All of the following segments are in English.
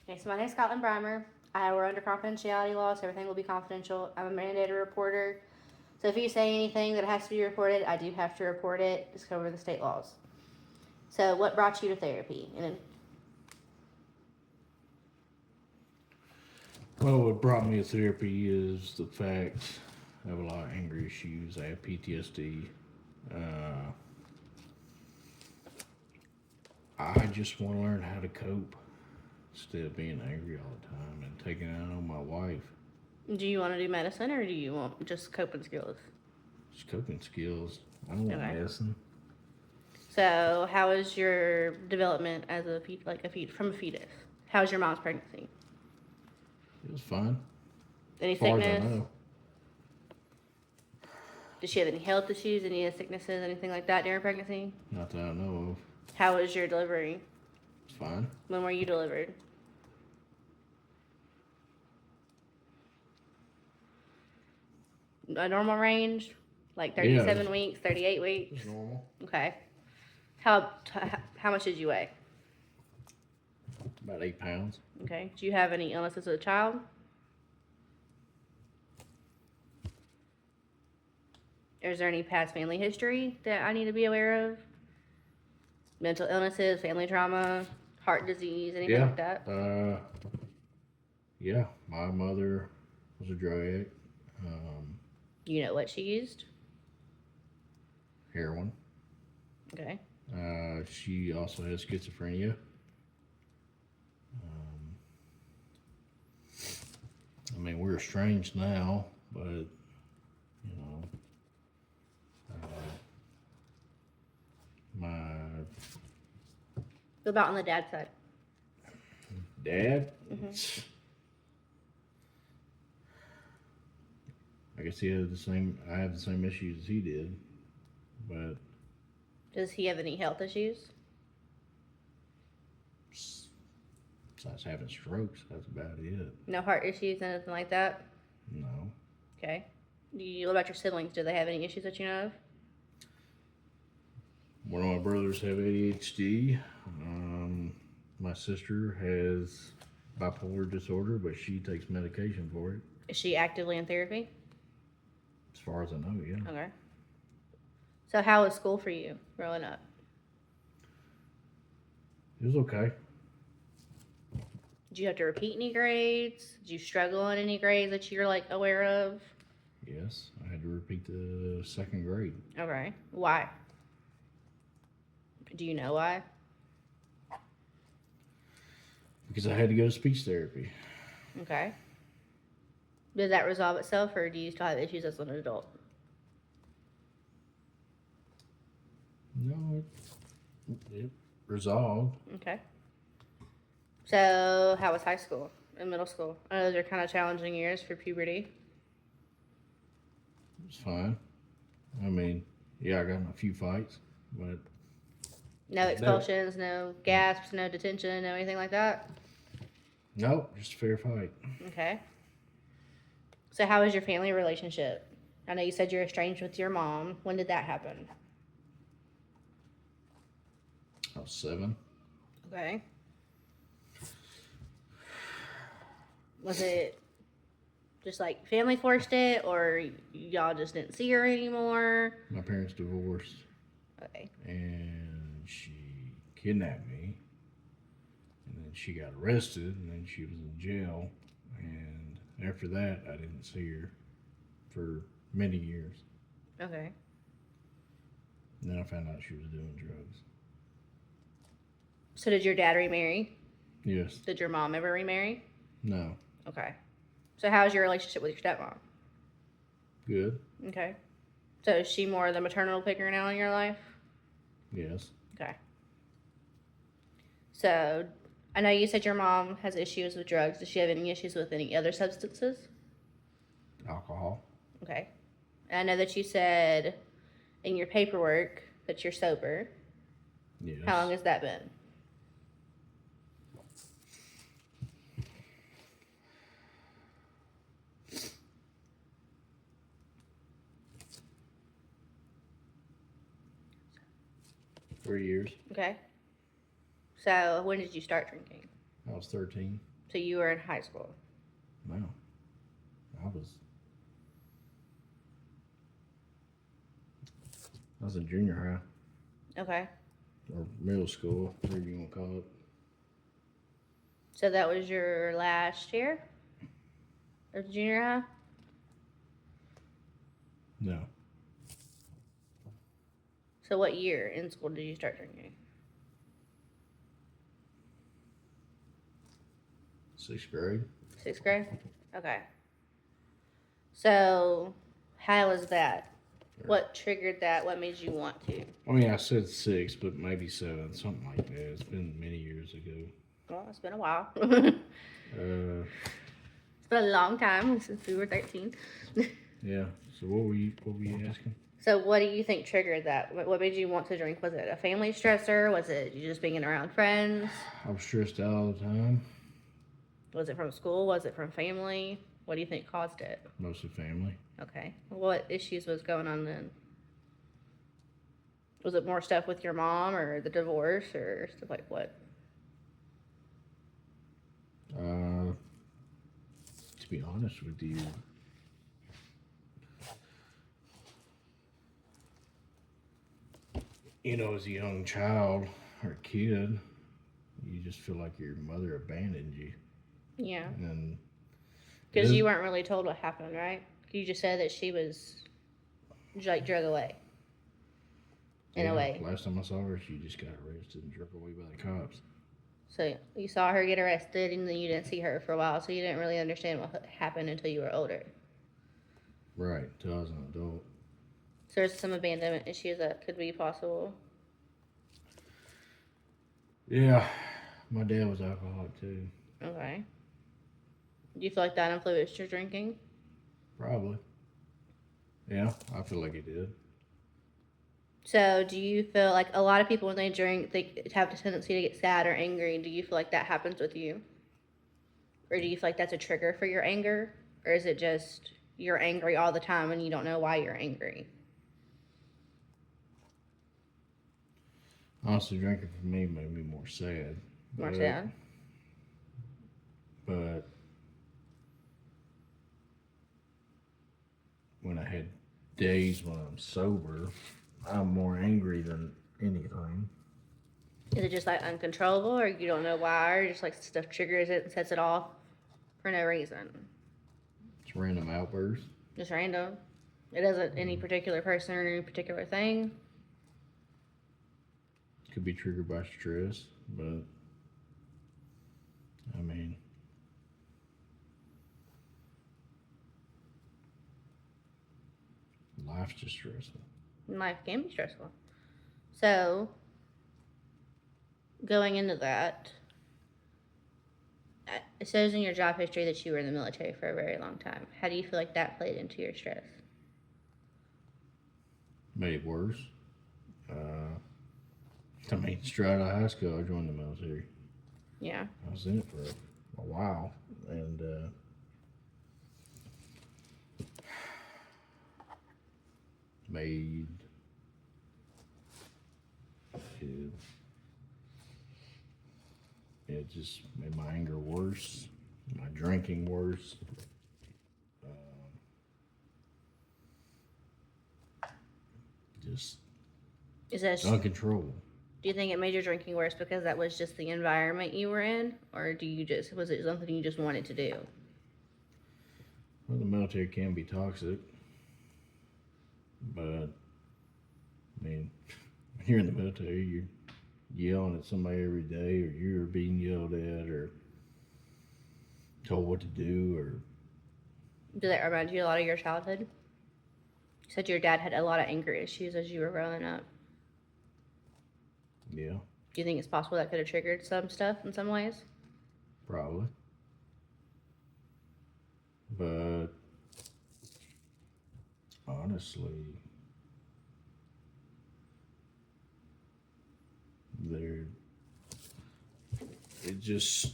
Okay, so my name's Scotland Brimer. We're under confidentiality law, so everything will be confidential. I'm a mandated reporter. So if you say anything that has to be reported, I do have to report it. Just cover the state laws. So what brought you to therapy? And then, Well, what brought me to therapy is the fact I have a lot of anger issues. I have PTSD. Uh, I just want to learn how to cope instead of being angry all the time and taking it out on my wife. do you want to do medicine or do you want just coping skills? Just coping skills. I don't want Okay. medicine. So how is your development as from a fetus? How's your mom's pregnancy? It was fine, Any as far as I sickness? know. Did she have any health issues, any sicknesses, anything like that during pregnancy? Not that I know of. How was your delivery? It's fine. When were you delivered? A normal range? Like 37 Yeah, weeks, 38 weeks? it's normal. Okay. How how much did you weigh? About 8 pounds. Okay. Do you have any illnesses as a child? Is there any past family history that I need to be aware of? Mental illnesses, family trauma, heart disease, anything Yeah. like that? Yeah. My mother was a drug addict. Um, You know what she used? Heroin. Okay. She also has schizophrenia. Um, I mean, we're estranged now, but you know, uh, my What about on the dad's side? dad, Mm-hmm. I guess he had the same. I have the same issues as he did, but Does he have any health issues? besides having strokes, that's about it. No heart issues, anything like that? No, Okay. What about your siblings? Do they have any issues that you know of? one of my brothers have ADHD. My sister has bipolar disorder, but she takes medication for it. Is she actively in therapy? As far as I know, yeah. Okay. So how was school for you growing up? It was okay. Did you have to repeat any grades? Did you struggle in any grades that you're like aware of? Yes, I had to repeat the second grade Okay. Why? Do you know why? because I had to go to speech therapy. Okay. Did that resolve itself or do you still have issues as an adult? No, it resolved. Okay. So how was high school and middle school? I know those are kind of challenging years for puberty. It was fine. I mean, yeah, I got in a few fights, but No expulsions, no gasps, no detention, no anything like that? nope, just a fair fight. Okay. So how was your family relationship? I know you said you're estranged with your mom. When did that happen? I was 7. Okay. Was it just like family forced it or y'all just didn't see her anymore? My parents divorced, Okay. and she kidnapped me, and then she got arrested, and then she was in jail, and after that, I didn't see her for many years. Okay. And then I found out she was doing drugs. So did your dad remarry? Yes. Did your mom ever remarry? No. Okay. So how's your relationship with your stepmom? Good. Okay. So is she more the maternal figure now in your life? Yes. Okay. So I know you said your mom has issues with drugs. Does she have any issues with any other substances? Alcohol. Okay. And I know that you said in your paperwork that you're sober. Yes. How long has that been? Three years. Okay. So when did you start drinking? I was 13. So you were in high school. No. I was in junior high. Okay. Or middle school, whatever you want to call it. So that was your last year of junior high? No. So what year in school did you start drinking? 6th grade. 6th grade? Okay. So how was that? What triggered that? What made you want to? I mean, I said 6, but maybe 7, something like that. It's been many years ago. Well, it's been a while. Uh, It's been a long time since we were 13. yeah. So what were you asking? So what do you think triggered that? What made you want to drink? Was it a family stressor? Was it you just being around friends? I was stressed out all the time. Was it from school? Was it from family? What do you think caused it? Mostly family. Okay. What issues was going on then? Was it more stuff with your mom or the divorce or stuff like what? To be honest with you, as a young child or kid, you just feel like your mother abandoned you. Yeah. And because you weren't really told what happened, right? You just said that she was like drug away. In a way. Last time I saw her, she just got arrested and drug away by the cops. So you saw her get arrested and then you didn't see her for a while, so you didn't really understand what happened until you were older. Right, until I was an adult. So there's some abandonment issues that could be possible. Yeah, my dad was alcoholic too. Okay. Do you feel like that influenced your drinking? Probably. Yeah, I feel like it did. So do you feel like a lot of people when they drink, they have the tendency to get sad or angry? Do you feel like that happens with you? Or do you feel like that's a trigger for your anger? Or is it just you're angry all the time and you don't know why you're angry? Honestly, drinking for me made me more sad. More sad? But when I had days when I'm sober, I'm more angry than anything. Is it just like uncontrollable or you don't know why or just like stuff triggers it and sets it off for no reason? It's random outbursts. Just random. It doesn't any particular person or any particular thing. Could be triggered by stress, but I mean, life's just stressful. Life can be stressful. So, going into that, it says in your job history that you were in the military for a very long time. How do you feel like that played into your stress? Made it worse. I mean, straight out of high school, I joined the military. Yeah. I was in it for a while, and it just made my anger worse, my drinking worse. Just Is that uncontrollable. Do you think it made your drinking worse because that was just the environment you were in, or was it something you just wanted to do? Well, the military can be toxic, but I mean, when you're in the military, you're yelling at somebody every day, or you're being yelled at, or told what to do, or Did that remind you a lot of your childhood? You said your dad had a lot of anger issues as you were growing up. yeah, Do you think it's possible that could have triggered some stuff in some ways? probably. But honestly, it just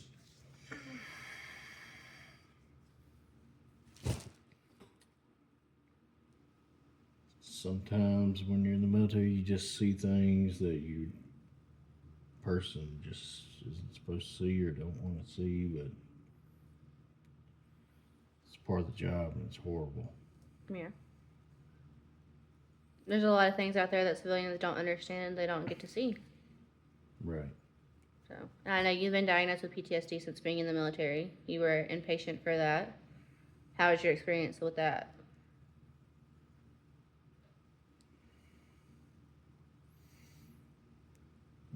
sometimes when you're in the military, you just see things that you person just isn't supposed to see or don't want to see, but part of the job, and it's horrible. Yeah. There's a lot of things out there that civilians don't understand, they don't get to see. Right. So, and I know you've been diagnosed with PTSD since being in the military. You were inpatient for that. How was your experience with that?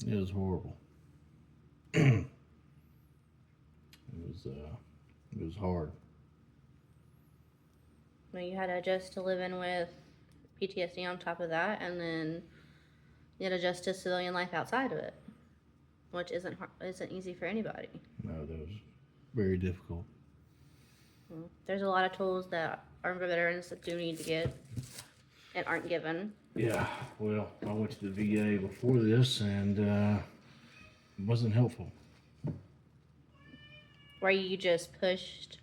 It was horrible. It was hard. I mean, you had to adjust to living with PTSD on top of that, and then you had to adjust to civilian life outside of it, which isn't easy for anybody. No, that was very difficult. There's a lot of tools that Army veterans do need to get and aren't given. Yeah, well, I went to the VA before this, and it wasn't helpful. Were you just pushed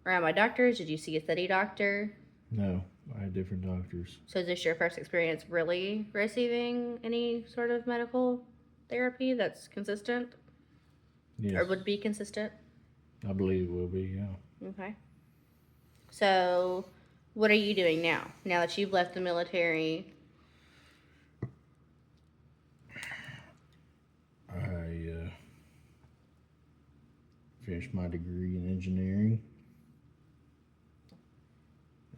around by doctors? Did you see a steady doctor? No, I had different doctors. So is this your first experience really receiving any sort of medical therapy that's consistent? Yes, Or would be consistent? I believe it will be, yeah. Okay. So, what are you doing now? Now that you've left the military? I finished my degree in engineering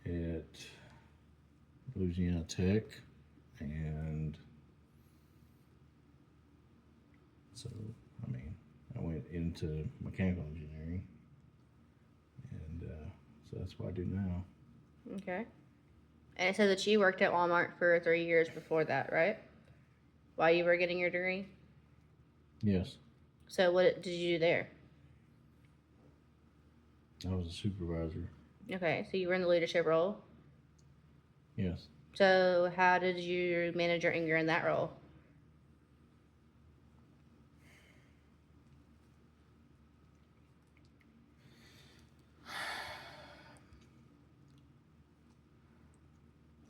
at Louisiana Tech, and so, I mean, I went into mechanical engineering, and so that's what I do now. Okay. And it says that you worked at Walmart for 3 years before that, right? While you were getting your degree? Yes, So, what did you do there? I was a supervisor. Okay, so you were in the leadership role. Yes. So, how did you manage your anger in that role?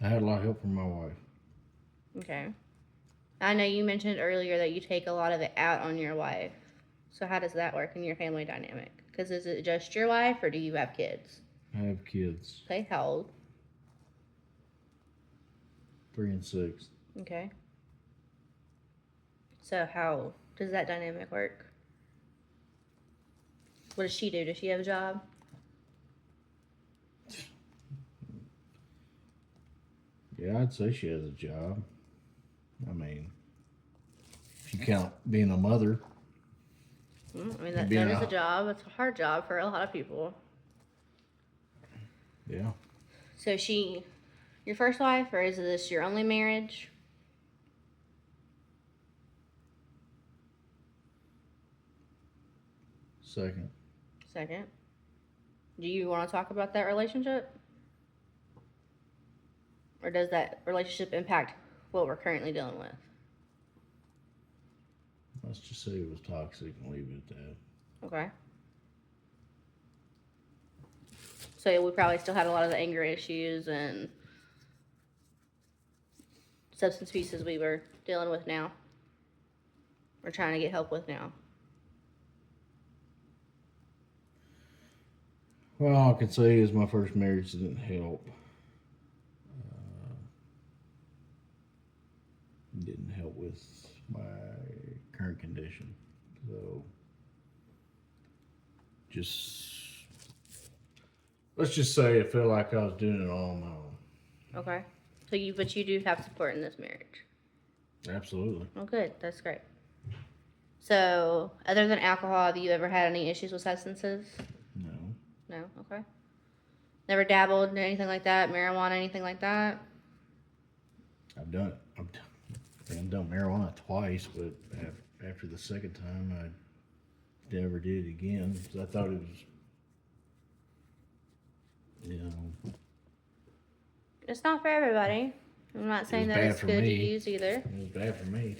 I had a lot of help from my wife. Okay. I know you mentioned earlier that you take a lot of it out on your wife. So, how does that work in your family dynamic? Because is it just your wife, or do you have kids? I have kids, Okay, how old? 3 and 6. Okay. So, how does that dynamic work? What does she do? Does she have a job? Yeah, I'd say she has a job. I mean, if you count being a mother. I mean, that Being is a- a job. It's a hard job for a lot of people. Yeah. So, your first wife, or is this your only marriage? Second. Second. Do you want to talk about that relationship? Or does that relationship impact what we're currently dealing with? Let's just say it was toxic and leave it at that. Okay. So we probably still had a lot of the anger issues and substance abuses we were dealing with now. We're trying to get help with now. Well, all I can say is my first marriage didn't help. Didn't help with my current condition. So, let's just say it felt like I was doing it all on my own. Okay. But you do have support in this marriage. Absolutely. Oh, good. That's great. So, other than alcohol, have you ever had any issues with substances? No. No? Okay. Never dabbled in anything like that? Marijuana, anything like that? I've done it. I've done marijuana twice, but after the second time, I never did it again because I thought it was, It's not for everybody. I'm not saying was that bad it's for good to me. use either. it was bad for me.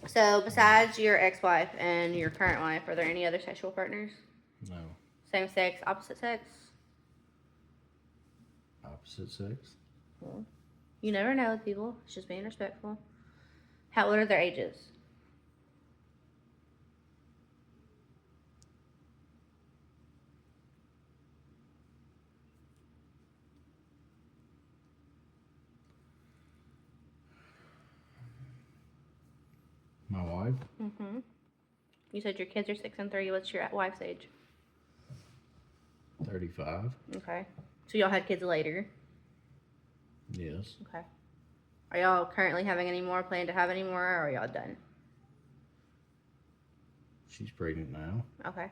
So, besides your ex-wife and your current wife, are there any other sexual partners? No. Same sex, opposite sex? Opposite sex? Well, you never know with people. It's just being respectful. What are their ages? My wife, Mm-hmm. You said your kids are 6 and 3. What's your wife's age? 35. Okay. So y'all had kids later. Yes. Okay. Are y'all currently having any more? Plan to have any more? Or are y'all done? She's pregnant now. Okay.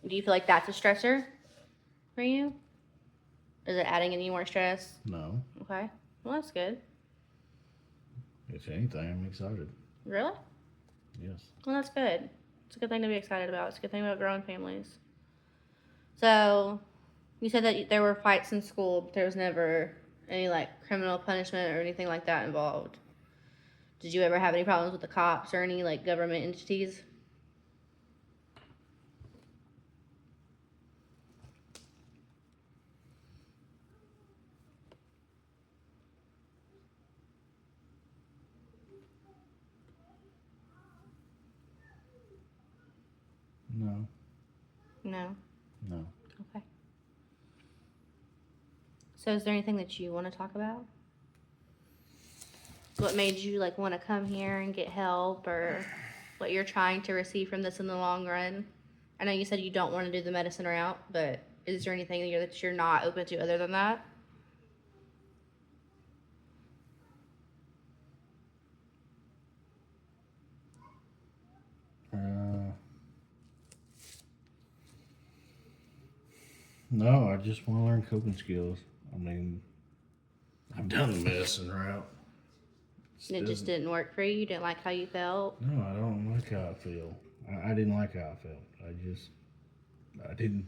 Do you feel like that's a stressor for you? Is it adding any more stress? No. Okay. Well, that's good. If anything, I'm excited. Really? Yes. Well, that's good. It's a good thing to be excited about. It's a good thing about growing families. So, you said that there were fights in school, but there was never any like criminal punishment or anything like that involved. Did you ever have any problems with the cops or any like government entities? No. No. No. Okay. So, is there anything that you want to talk about? What made you like want to come here and get help, or what you're trying to receive from this in the long run? I know you said you don't want to do the medicine route, but is there anything that you're not open to other than that? No, I just want to learn coping skills. I mean, I've done the medicine route. And it just didn't work for you? You didn't like how you felt? No, I don't like how I feel. I didn't like how I felt. I didn't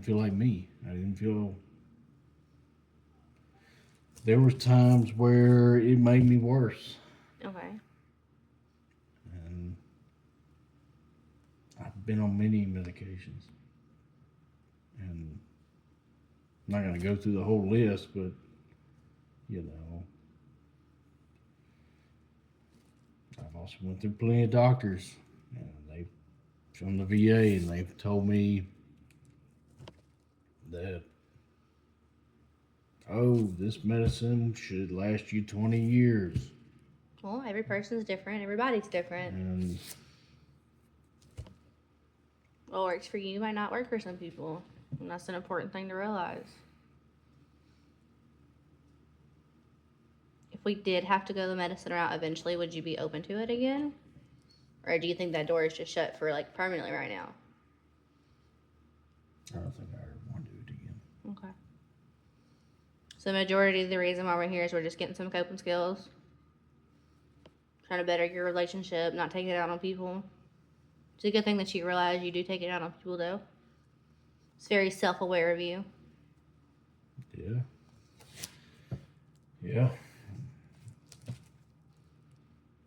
feel like me. I didn't feel. There was times where it made me worse, Okay. and I've been on many medications, and I'm not going to go through the whole list, but you know, I've also went through plenty of doctors, and they from the VA, and they've told me that, oh, this medicine should last you 20 years. Well, every person's different. Everybody's different. And What works for you might not work for some people. And that's an important thing to realize. If we did have to go the medicine route eventually, would you be open to it again? Or do you think that door is just shut for like permanently right now? I don't think I ever want to do it again. Okay. So the majority of the reason why we're here is we're just getting some coping skills. Trying to better your relationship, not taking it out on people. It's a good thing that you realize you do take it out on people though. It's very self-aware of you. Yeah. Yeah.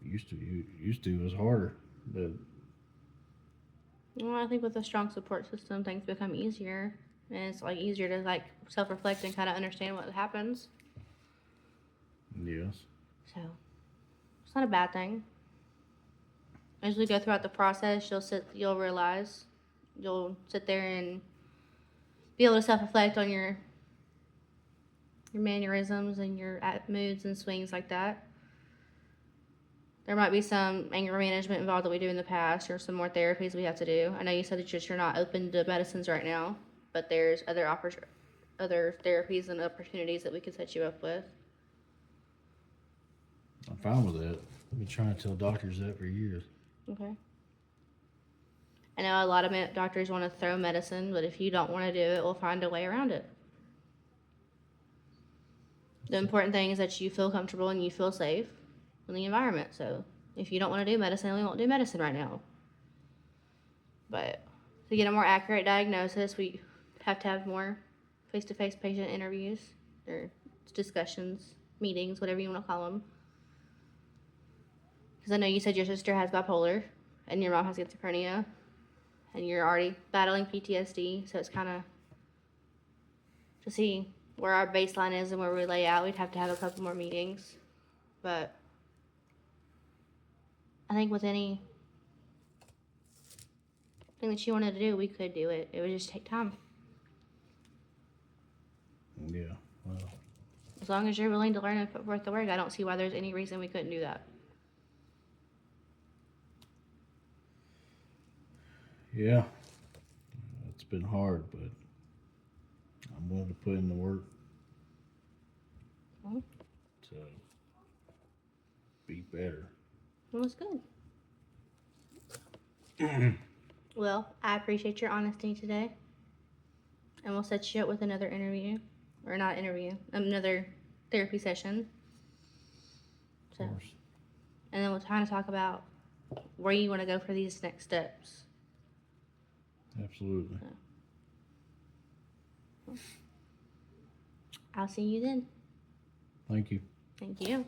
Used to was harder, but Well, I think with a strong support system, things become easier. And it's like easier to like self-reflect and kind of understand what happens. yes. So it's not a bad thing. As we go throughout the process, you'll realize, you'll sit there and be able to self-reflect on your mannerisms and your moods and swings like that. There might be some anger management involved that we do in the past, or some more therapies we have to do. I know you said that you're not open to medicines right now, but there's other therapies and opportunities that we could set you up with. I'm fine with that. I've been trying to tell doctors that for years. Okay. I know a lot of doctors want to throw medicine, but if you don't want to do it, we'll find a way around it. The important thing is that you feel comfortable and you feel safe in the environment. So if you don't want to do medicine, we won't do medicine right now. But to get a more accurate diagnosis, we have to have more face-to-face patient interviews or discussions, meetings, whatever you want to call them. Because I know you said your sister has bipolar and your mom has schizophrenia and you're already battling PTSD. So it's kind of to see where our baseline is and where we lay out. We'd have to have a couple more meetings. But I think with anything that you wanted to do, we could do it. It would just take time. Yeah. Well, As long as you're willing to learn and put forth the work, I don't see why there's any reason we couldn't do that. Yeah, it's been hard, but I'm willing to put in the work Well, to be better. it was good. Well, I appreciate your honesty today. And we'll set you up with another interview. Or not interview, another therapy session. So, Of course. and then we'll kind of talk about where you want to go for these next steps. Absolutely. I'll see you then. Thank you. Thank you.